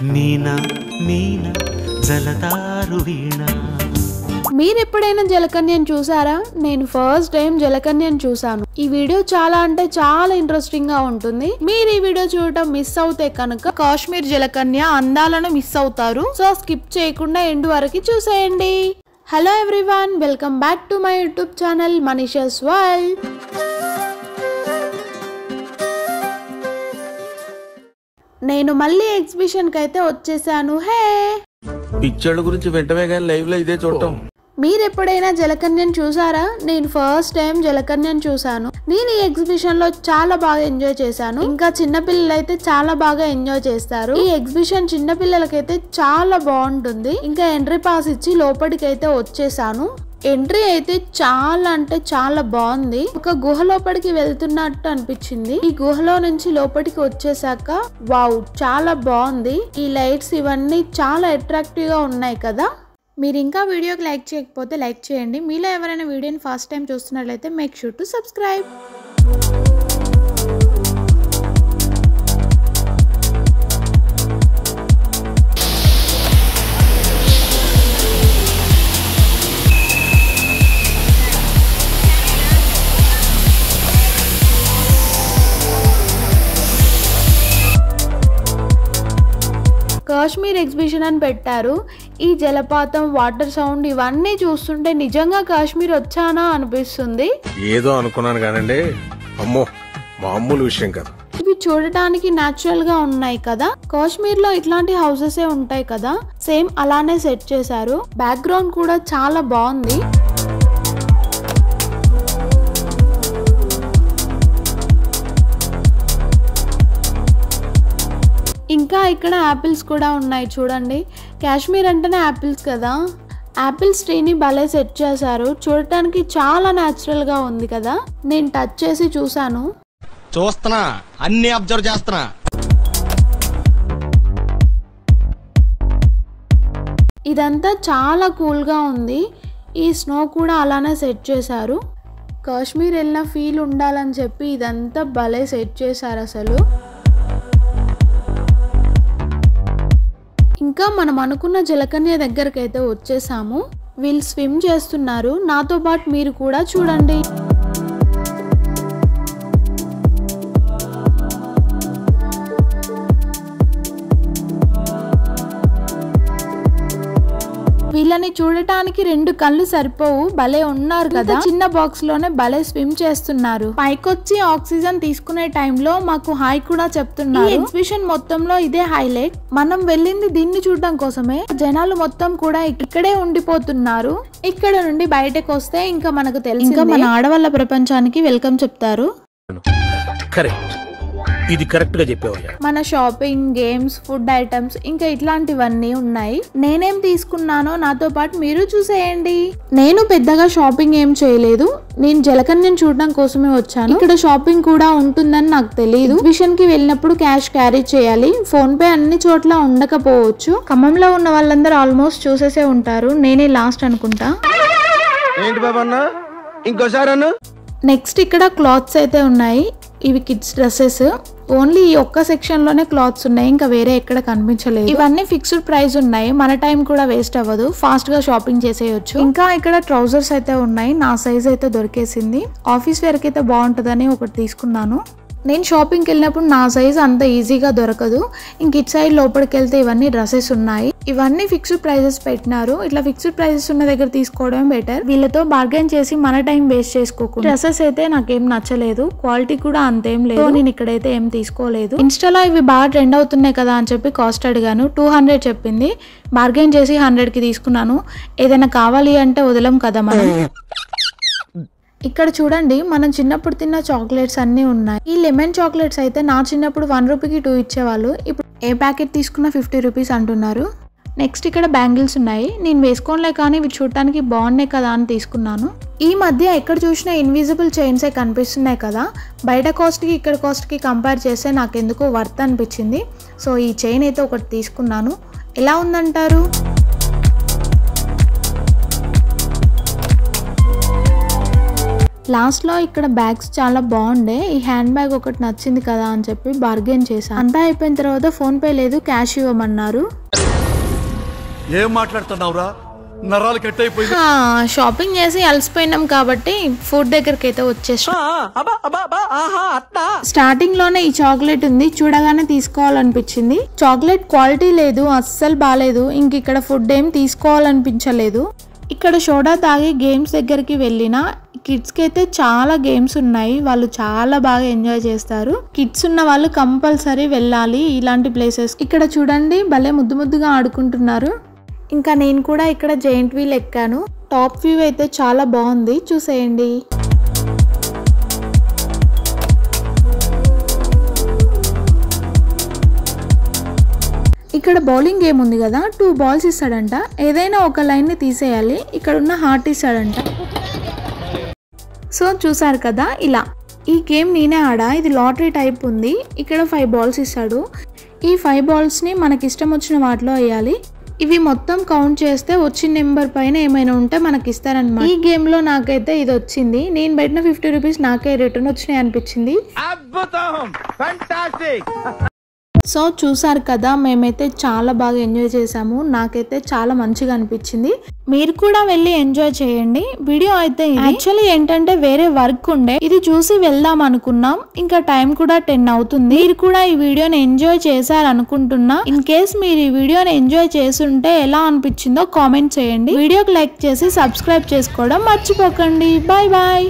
మీనా మీనా జలతారు వీణ. మీరు ఎప్పుడైనా జలకన్యను చూసారా? నేను ఫస్ట్ టైం జలకన్యను చూసాను. ఈ వీడియో చాలా అంటే చాలా ఇంట్రెస్టింగ్ గా ఉంటుంది. మీరు ఈ వీడియో చూడటం మిస్ అవుతే కనుక కాశ్మీర్ జలకన్య అందాలను మిస్ అవుతారు. సో స్కిప్ చేయకుండా ఎండ్ వరకు చూసేయండి. Hello everyone, welcome back to my YouTube channel Manisha's world. నేను మళ్ళీ ఎగ్జిబిషన్ కి అయితే వచ్చేసాను. హే, పిక్చర్ల గురించి వెంటనే కానీ లైవ్ లో ఇదే చూడటం. మీరు ఎప్పుడైనా జలకన్యను చూసారా? నేను ఫస్ట్ టైం జలకన్యను చూసాను. నేను ఈ ఎగ్జిబిషన్ లో చాలా బాగా ఎంజాయ్ చేశాను. ఇంకా చిన్నపిల్లలు అయితే చాలా బాగా ఎంజాయ్ చేస్తారు. ఈ ఎగ్జిబిషన్ చిన్నపిల్లలకైతే చాలా బాగుంటుంది. ఇంకా ఎంట్రీ పాస్ ఇచ్చి లోపలికి అయితే వచ్చేసాను. ఎంట్రీ అయితే చాలా అంటే చాలా బాగుంది. ఒక గుహ లోపలికి వెళ్తున్నట్టు అనిపించింది. ఈ గుహలో నుంచి లోపలికి వచ్చేసాక వావ్, చాలా బాగుంది. ఈ లైట్స్ ఇవన్నీ చాలా అట్రాక్టివ్ గా ఉన్నాయి కదా. మీరు ఇంకా వీడియోకి లైక్ చేయకపోతే లైక్ చేయండి. మీలో ఎవరైనా వీడియోని ఫస్ట్ టైం చూస్తున్నట్లయితే make sure to subscribe. Kashmir exhibition అని పెట్టారు. ఈ జలపాతం, వాటర్ సౌండ్ ఇవన్నీ చూస్తుంటే నిజంగా కాశ్మీర్ వచ్చానా అనిపిస్తుంది. ఏదో అనుకున్నాను కానండి, అమ్మో మామూలు విషయం కాదు. ఇవి చూడటానికి న్యాచురల్ గా ఉన్నాయి కదా. కాశ్మీర్ లో ఇట్లాంటి హౌసెస్ ఉంటాయి కదా, సేమ్ అలానే సెట్ చేశారు. బ్యాక్గ్రౌండ్ కూడా చాలా బాగుంది. ఇంకా ఇక్కడ యాపిల్స్ కూడా ఉన్నాయి చూడండి. కాశ్మీర్ అంటేనే యాపిల్స్ కదా. యాపిల్స్ ట్రీని భలే సెట్ చేశారు. చూడటానికి చాలా న్యాచురల్ గా ఉంది కదా. నేను టచ్ చేసి చూసాను. చూస్తున్నా, అన్ని అబ్జర్వ్ చేస్తున్నా. ఇదంతా చాలా కూల్ గా ఉంది. ఈ స్నో కూడా అలానే సెట్ చేశారు. కాశ్మీర్ వెళ్ళిన ఫీల్ ఉండాలని చెప్పి ఇదంతా భలే సెట్ చేశారు అసలు. ఇంకా మనం అనుకున్న జలకన్య దగ్గరకు అయితే వచ్చేసాము. వీళ్ళు స్విమ్ చేస్తున్నారు. నాతో పాటు మీరు కూడా చూడండి. వీళ్ళని చూడటానికి 2 కళ్ళు సరిపోవు. భలే ఉన్నారు కదా. చిన్న బాక్స్ లోనే భలే స్విమ్ చేస్తున్నారు. పైకొచ్చి ఆక్సిజన్ తీసుకునే టైంలో మాకు హాయ్ కూడా చెప్తున్నారు. ఎగ్జిబిషన్ మొత్తంలో ఇదే హైలైట్. మనం వెళ్ళింది దీన్ని చూడడం కోసమే. జనాలు మొత్తం కూడా ఇక్కడే ఉండిపోతున్నారు. ఇక్కడ నుండి బయటకు వస్తే ఇంకా మనకు తెలుసు, ఇంకా మన ఆడవాళ్ళ ప్రపంచానికి వెల్కమ్ చెప్తారు. కరెక్ట్, ఇది కరెక్ట్ గా చెప్పావయ్యా. మన షాపింగ్, గేమ్స్, ఫుడ్ ఐటమ్స్ ఇంకా ఇట్లాంటివన్నీ ఉన్నాయి. నేనేం తీసుకున్నానో నాతో పాటు మీరు చూసేయండి. నేను పెద్దగా షాపింగ్ ఏం చేయలేదు. నేను జలకన్యను చూడడం కోసమే వచ్చాను. ఇక్కడ షాపింగ్ కూడా ఉంటుందని నాకు తెలియదు. ఎగ్జిబిషన్ కి వెళ్ళినప్పుడు క్యాష్ క్యారీ చేయాలి. ఫోన్ పే అన్ని చోట్ల ఉండకపోవచ్చు. ఖమ్మంలో ఉన్న వాళ్ళందరూ ఆల్మోస్ట్ చూసేసే ఉంటారు. నేనే లాస్ట్ అనుకుంటా. ఏంటి బాబా అన్న, ఇంకోసారి అన్న. నెక్స్ట్ ఇక్కడ క్లాత్స్ అయితే ఉన్నాయి. ఇవి కిడ్స్ డ్రెస్సెస్. ఓన్లీ ఈ ఒక్క సెక్షన్ లోనే క్లాత్స్ ఉన్నాయి, ఇంకా వేరే ఎక్కడ కనిపించలేదు. ఇవన్నీ ఫిక్స్డ్ ప్రైస్ ఉన్నాయి. మన టైం కూడా వేస్ట్ అవ్వదు, ఫాస్ట్ గా షాపింగ్ చేసేయచ్చు. ఇంకా ఇక్కడ ట్రౌజర్స్ అయితే ఉన్నాయి. నా సైజ్ అయితే దొరికేసింది. ఆఫీస్ వేర్ కి అయితే బాగుంటుందని ఒకటి తీసుకున్నాను. నేను షాపింగ్కి వెళ్ళినప్పుడు నా సైజ్ అంత ఈజీగా దొరకదు. ఇంక ఇటు సైడ్ లోపలికి వెళ్తే ఇవన్నీ డ్రెస్సెస్ ఉన్నాయి. ఇవన్నీ ఫిక్స్డ్ ప్రైజెస్ పెట్టినారు. ఇట్లా ఫిక్స్డ్ ప్రైజెస్ ఉన్న దగ్గర తీసుకోవడం బెటర్. వీళ్ళతో బార్గెన్ చేసి మన టైం వేస్ట్ చేసుకోకూడదు. డ్రెస్సెస్ అయితే నాకేం నచ్చలేదు, క్వాలిటీ కూడా అంతేం లేదు. నేను ఇక్కడైతే ఏం తీసుకోలేదు. ఇన్స్టాలో ఇవి బాగా ట్రెండ్ అవుతున్నాయి కదా అని చెప్పి కాస్ట్ అడిగాను. 200 చెప్పింది. బార్గెన్ చేసి 100కి తీసుకున్నాను. ఏదైనా కావాలి అంటే వదలం కదా మనం. ఇక్కడ చూడండి, మనం చిన్నప్పుడు తిన్న చాక్లెట్స్ అన్ని ఉన్నాయి. ఈ లెమన్ చాక్లెట్స్ అయితే నా చిన్నప్పుడు 1 రూపీకి 2 ఇచ్చేవాళ్ళు. ఇప్పుడు ఏ ప్యాకెట్ తీసుకున్నా 50 రూపీస్ అంటున్నారు. నెక్స్ట్ ఇక్కడ బ్యాంగిల్స్ ఉన్నాయి. నేను వేసుకోలే కానీ ఇవి చూడటానికి బాగున్నాయి కదా అని తీసుకున్నాను. ఈ మధ్య ఎక్కడ చూసినా ఇన్విజిబుల్ చైన్సే కనిపిస్తున్నాయి కదా. బయట కాస్ట్కి ఇక్కడ కాస్ట్కి కంపేర్ చేస్తే నాకు ఎందుకో వర్త్ అనిపించింది. సో ఈ చైన్ అయితే ఒకటి తీసుకున్నాను. ఎలా ఉందంటారు? లాస్ట్ లో ఇక్కడ బ్యాగ్స్ చాలా బాగుండే, ఈ హ్యాండ్ బ్యాగ్ ఒకటి నచ్చింది కదా అని చెప్పి బార్గెన్ చేశాను. అంతా అయిపోయిన తర్వాత ఫోన్ పే లేదు, క్యాష్ ఇవ్వమన్నారు. ఏం మాట్లాడుతున్నావురా, నరాలు కట్ అయిపోయింది. షాపింగ్ చేసి అలసిపోయినాం కాబట్టి ఫుడ్ దగ్గరికి అయితే వచ్చేసాం. స్టార్టింగ్ లోనే ఈ చాక్లెట్ ఉంది, చూడగానే తీసుకోవాలనిపించింది. చాక్లెట్ క్వాలిటీ లేదు, అస్సలు బాలేదు. ఇంక ఇక్కడ ఫుడ్ ఏం తీసుకోవాలనిపించలేదు. ఇక్కడ సోడా తాగి గేమ్స్ దగ్గరికి వెళ్ళిన కిడ్స్ కి అయితే చాలా గేమ్స్ ఉన్నాయి, వాళ్ళు చాలా బాగా ఎంజాయ్ చేస్తారు. కిడ్స్ ఉన్న వాళ్ళు కంపల్సరీ వెళ్ళాలి ఇలాంటి ప్లేసెస్. ఇక్కడ చూడండి భలే ముద్దు ముద్దుగా ఆడుకుంటున్నారు. ఇంకా నేను కూడా ఇక్కడ జైంట్ వీల్ ఎక్కాను. టాప్ వ్యూ అయితే చాలా బాగుంది, చూసేయండి. ఇక్కడ బౌలింగ్ గేమ్ ఉంది కదా, 2 balls ఇస్తాడంట, ఏదైనా ఒక లైన్ ని తీసేయాలి. ఇక్కడ ఉన్న హార్ట్ ఇస్తాడంట. సో చూసారు కదా, ఇలా ఈ గేమ్ నేనే ఆడా. ఇది లాటరీ టైప్ ఉంది. ఇక్కడ 5 balls ఇస్తాడు. ఈ 5 balls ని మనకి ఇష్టం వచ్చిన వాటిలో వేయాలి. ఇవి మొత్తం కౌంట్ చేస్తే వచ్చిన నెంబర్ పైన ఏమైనా ఉంటే మనకి ఇస్తారనమాట. ఈ గేమ్ లో నాకైతే ఇది వచ్చింది. నేను పెట్టిన 50 రూపీస్ నాకే రిటర్న్ వచ్చినాయి అనిపించింది. సో చూసారు కదా, మేమైతే చాలా బాగా ఎంజాయ్ చేసాము. నాకైతే చాలా మంచిగా అనిపించింది. మీరు కూడా వెళ్ళి ఎంజాయ్ చేయండి. వీడియో అయితే యాక్చువల్లీ ఏంటంటే వేరే వర్క్ ఉండే, ఇది చూసి వెళ్దాం అనుకున్నాం. ఇంకా టైం కూడా 10 అవుతుంది. మీరు కూడా ఈ వీడియోని ఎంజాయ్ చేశారనుకుంటున్నా. ఇన్ కేస్ మీరు ఈ వీడియోని ఎంజాయ్ చేసుంటే ఎలా అనిపించిందో కామెంట్ చేయండి. వీడియోకి లైక్ చేసి సబ్స్క్రైబ్ చేసుకోవడం మర్చిపోకండి. Bye bye.